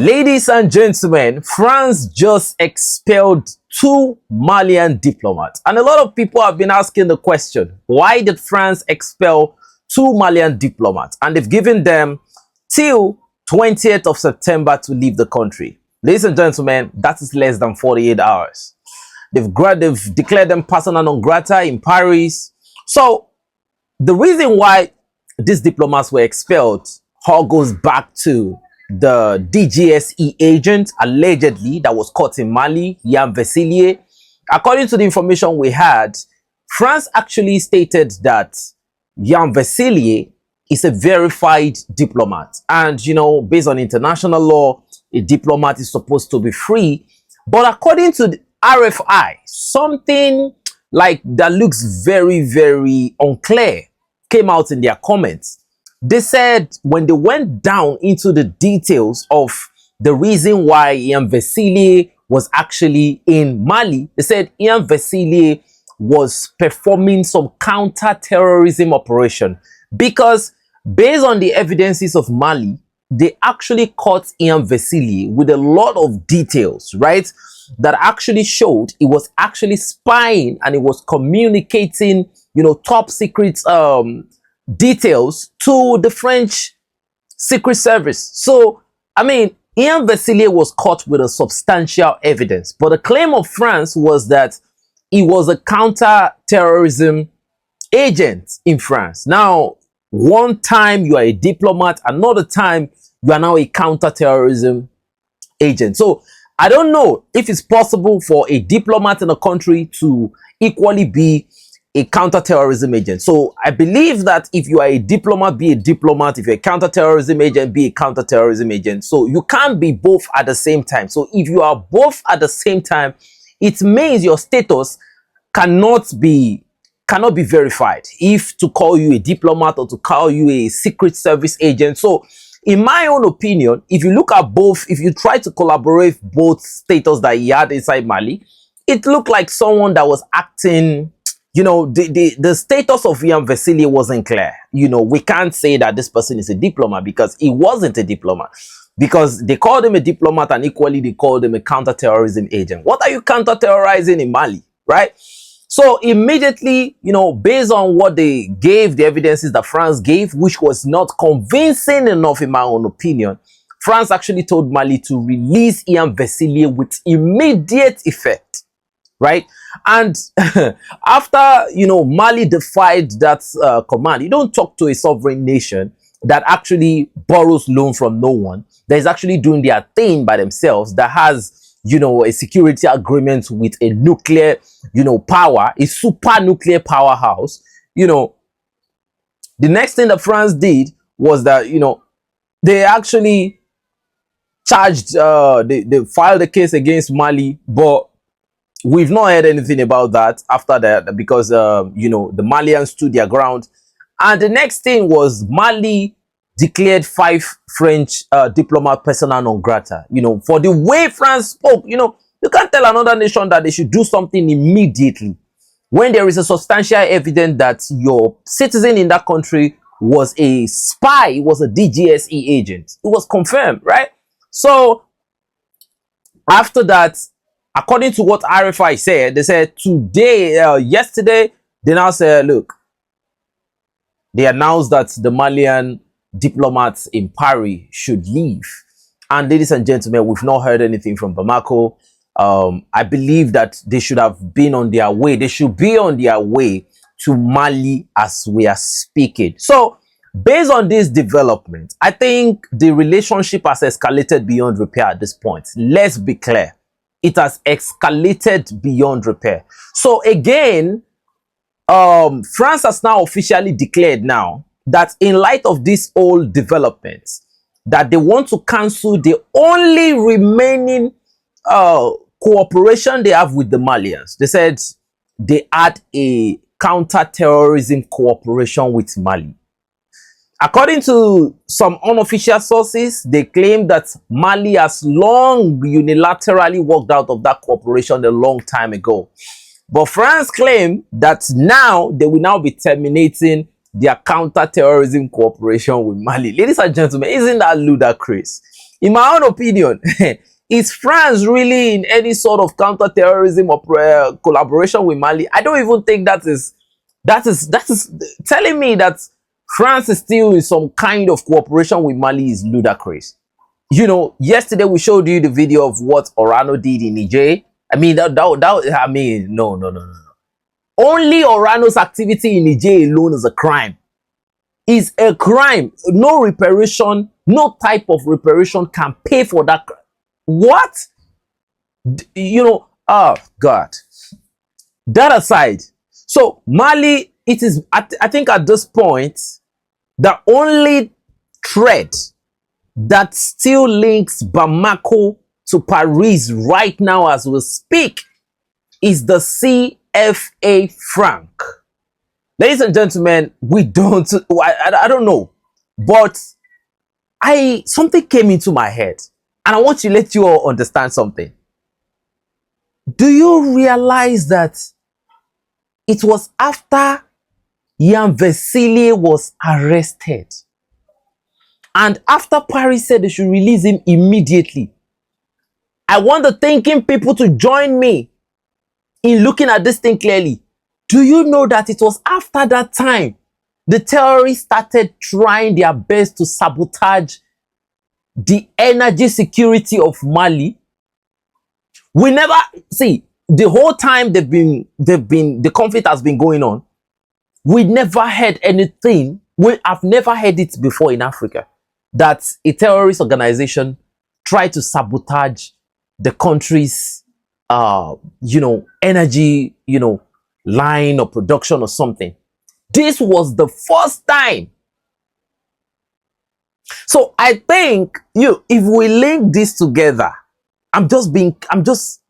Ladies and gentlemen, France just expelled 2 Malian diplomats. And a lot of people have been asking the question, why did France expel 2 Malian diplomats? And they've given them till 20th of September to leave the country. Ladies and gentlemen, that is less than 48 hours. They've declared them persona non grata in Paris. So the reason why these diplomats were expelled all goes back to the DGSE agent, allegedly, that was caught in Mali, Yann Vasilier. According to the information we had, France actually stated that Yann Vasilier is a verified diplomat. And, you know, based on international law, a diplomat is supposed to be free. But according to the RFI, something like that looks very, very unclear came out in their comments. They said when they went down into the details of the reason why Yann Vasilier was actually in Mali, they said Yann Vasilier was performing some counter-terrorism operation because based on the evidences of Mali, they actually caught Yann Vasilier with a lot of details, right? That actually showed he was actually spying and he was communicating, you know, top secret details to the French Secret Service. So, I mean, Yann Vasilier was caught with a substantial evidence. But the claim of France was that he was a counter-terrorism agent in France. Now, one time you are a diplomat, another time you are now a counter-terrorism agent. So, I don't know if it's possible for a diplomat in a country to equally be a counter-terrorism agent. So I believe that if you are a diplomat, be a diplomat. If you're a counter-terrorism agent, be a counter-terrorism agent. So you can't be both at the same time. So if you are both at the same time, it means your status cannot be verified. If to call you a diplomat or to call you a secret service agent. So in my own opinion, if you look at both, if you try to collaborate both status that he had inside Mali, it looked like someone that was acting. You know, the status of Yann Vasilier wasn't clear. You know, we can't say that this person is a diplomat because he wasn't a diplomat. Because they called him a diplomat and equally they called him a counter-terrorism agent. What are you counter-terrorizing in Mali, right? So immediately, you know, based on what they gave, the evidences that France gave, which was not convincing enough in my own opinion, France actually told Mali to release Yann Vasilier with immediate effect. Right? And after, you know, Mali defied that command, you don't talk to a sovereign nation that actually borrows loan from no one, that is actually doing their thing by themselves, that has, you know, a security agreement with a nuclear, you know, power, a super nuclear powerhouse. You know, the next thing that France did was that, you know, they actually charged, they filed a case against Mali, but we've not heard anything about that after that because, you know, the Malians stood their ground. And the next thing was Mali declared 5 French diplomat persona non grata. You know, for the way France spoke, you know, you can't tell another nation that they should do something immediately when there is a substantial evidence that your citizen in that country was a spy, was a DGSE agent. It was confirmed, right? So after that, according to what RFI said, they said today, yesterday, they now said, look, they announced that the Malian diplomats in Paris should leave. And ladies and gentlemen, we've not heard anything from Bamako. I believe that they should have been on their way. They should be on their way to Mali as we are speaking. So, based on this development, I think the relationship has escalated beyond repair at this point. Let's be clear. It has escalated beyond repair. So again, France has now officially declared now that in light of this whole developments, that they want to cancel the only remaining cooperation they have with the Malians. They said they had a counter-terrorism cooperation with Mali. According to some unofficial sources, they claim that Mali has long unilaterally walked out of that cooperation a long time ago. But France claim that now they will now be terminating their counter-terrorism cooperation with Mali. Ladies and gentlemen, isn't that ludicrous? in my own opinion, is France really in any sort of counterterrorism or collaboration with Mali? I don't even think that is telling me that France is still in some kind of cooperation with Mali is ludicrous. You know, yesterday we showed you the video of what Orano did in Niger. I mean, I mean, no. Only Orano's activity in Niger alone is a crime. Is a crime. No reparation, no type of reparation can pay for that. What? You know, oh God. That aside, so Mali, it is, I think at this point, the only thread that still links Bamako to Paris right now as we speak is the CFA franc. Ladies and gentlemen, we don't, I don't know, but something came into my head and I want to let you all understand something. Do you realize that it was after Yann Vasilier was arrested and after Paris said they should release him immediately? I want the thinking people to join me in looking at this thing clearly. Do you know that it was after that time the terrorists started trying their best to sabotage the energy security of Mali? We never see the whole time the conflict has been going on. We never heard anything. I've never heard it before in Africa that a terrorist organization tried to sabotage the country's energy, line or production or something. This was the first time. So I think if we link this together, I'm just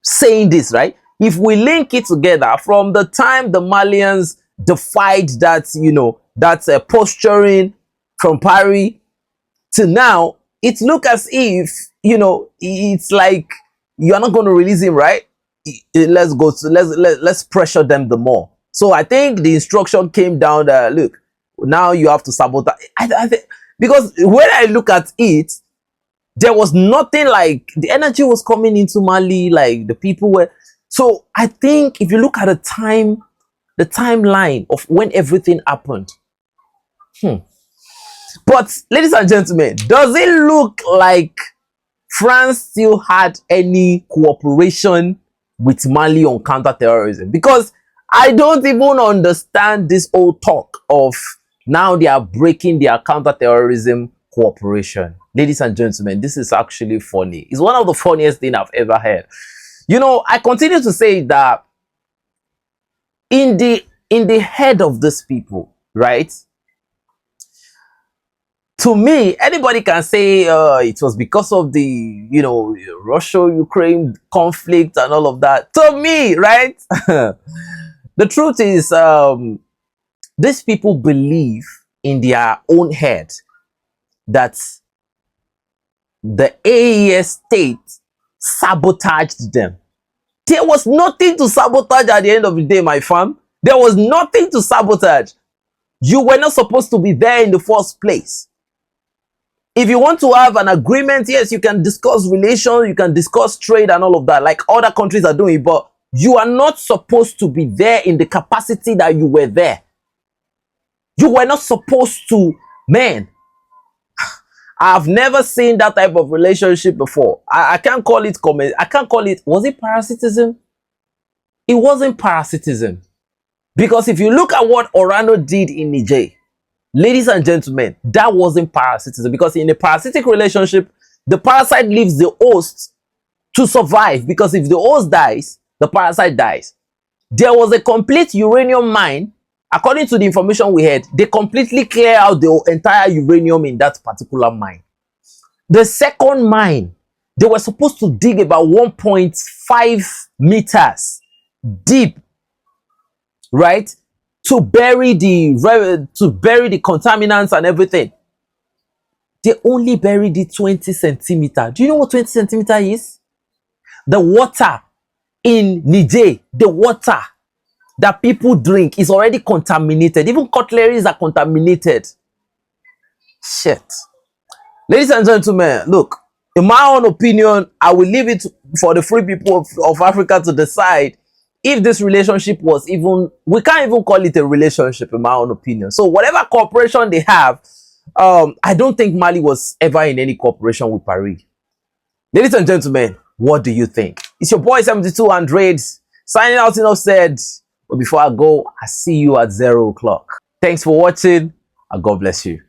saying this, right? If we link it together from the time the Malians defied that, that posturing from Paris to now, it looks as if, it's like you're not going to release him, right? Let's pressure them the more. So I think the instruction came down that, look, now you have to sabotage. I think, because when I look at it, there was nothing like the energy was coming into Mali, like the people were. So I think if you look at the timeline of when everything happened, but ladies and gentlemen, does it look like France still had any cooperation with Mali on counterterrorism? Because I don't even understand this old talk of now they are breaking their counterterrorism cooperation. Ladies and gentlemen, this is actually funny. It's one of the funniest things I've ever heard. I continue to say that in the head of these people, right? To me, anybody can say it was because of the, Russia-Ukraine conflict and all of that. To me, right? The truth is, these people believe in their own head that the AES state sabotaged them. There was nothing to sabotage at the end of the day, my fam. There was nothing to sabotage. You were not supposed to be there in the first place. If you want to have an agreement, yes, you can discuss relations, you can discuss trade and all of that, like other countries are doing, but you are not supposed to be there in the capacity that you were there. You were not supposed to, man. I've never seen that type of relationship before. I can't call it comment. I can't call it, was it parasitism? It wasn't parasitism. Because if you look at what Orano did in Niger, ladies and gentlemen, that wasn't parasitism. Because in a parasitic relationship, the parasite leaves the host to survive. Because if the host dies, the parasite dies. There was a complete uranium mine. According to the information we had, they completely clear out the entire uranium in that particular mine. The second mine, they were supposed to dig about 1.5 meters deep, right? To bury the contaminants and everything. They only buried it 20 centimeters. Do you know what 20 centimeters is? The water in Niger, the water that people drink is already contaminated. Even cutleries are contaminated. Shit. Ladies and gentlemen, look, In my own opinion, I will leave it for the free people of Africa to decide if this relationship was even, we can't even call it a relationship in my own opinion. So whatever cooperation they have, I don't think Mali was ever in any cooperation with Paris. Ladies and gentlemen, what do you think? It's your boy 72 Andres signing out. Enough said. But before I go, I see you at 0 o'clock. Thanks for watching and God bless you.